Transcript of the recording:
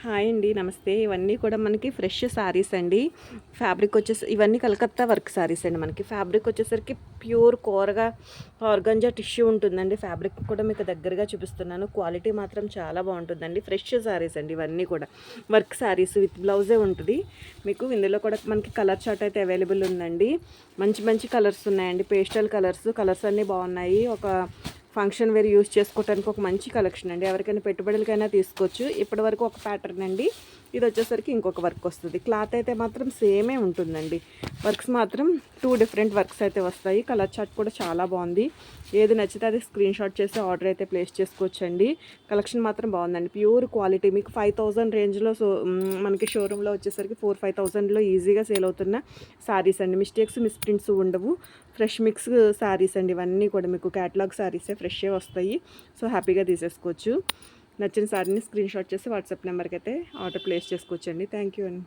Hi అండి, నమస్తే. ఇవన్నీ కూడా మనకి ఫ్రెష్ శారీస్ అండి. ఫ్యాబ్రిక్ వచ్చేసి ఇవన్నీ కలకత్తా వర్క్ శారీస్ అండి. మనకి ఫ్యాబ్రిక్ వచ్చేసరికి ప్యూర్ కోరగా ఆర్గంజా టిష్యూ ఉంటుందండి. ఫ్యాబ్రిక్ కూడా మీకు దగ్గరగా చూపిస్తున్నాను. క్వాలిటీ మాత్రం చాలా బాగుంటుందండి. ఫ్రెష్ శారీస్ అండి ఇవన్నీ కూడా. వర్క్ శారీస్ విత్ బ్లౌజే ఉంటుంది మీకు. ఇందులో కూడా మనకి కలర్ చార్ట్ అయితే అవైలబుల్ ఉందండి. మంచి మంచి కలర్స్ ఉన్నాయండి. పేస్టల్ కలర్స్ అన్నీ బాగున్నాయి. ఒక ఫంక్షన్ వేర్ యూస్ చేసుకోవడానికి ఒక మంచి కలెక్షన్ అండి. ఎవరికైనా పెట్టుబడులకైనా తీసుకోవచ్చు. ఇప్పటివరకు ఒక ప్యాటర్న్ అండి. ఇది వచ్చేసరికి ఇంకొక వర్క్ వస్తుంది. క్లాత్ అయితే మాత్రం సేమే ఉంటుందండి. వర్క్స్ మాత్రం 2 డిఫరెంట్ వర్క్స్ అయితే వస్తాయి. కలర్ చార్ట్ కూడా చాలా బాగుంది. ఏది నచ్చితే అది స్క్రీన్ షాట్ చేసి ఆర్డర్ అయితే ప్లేస్ చేసుకోవచ్చండి. కలెక్షన్ మాత్రం బాగుందండి. ప్యూర్ క్వాలిటీ మీకు 5000 రేంజ్లో. మనకి షోరూంలో వచ్చేసరికి 4-5,000లో ఈజీగా సేల్ అవుతున్న శారీస్ అండి. మిస్ప్రింట్స్ ఉండవు. ఫ్రెష్ మిక్స్ శారీస్ అండి. ఇవన్నీ కూడా మీకు క్యాటలాగ్ శారీసే, ఫ్రెషే వస్తాయి. సో హ్యాపీగా తీసేసుకోవచ్చు. నచ్చిన శారీని స్క్రీన్ షాట్ చేసి వాట్సాప్ నెంబర్కి అయితే ఆర్డర్ ప్లేస్ చేసుకోవచ్చండి. థ్యాంక్ యూ అండి.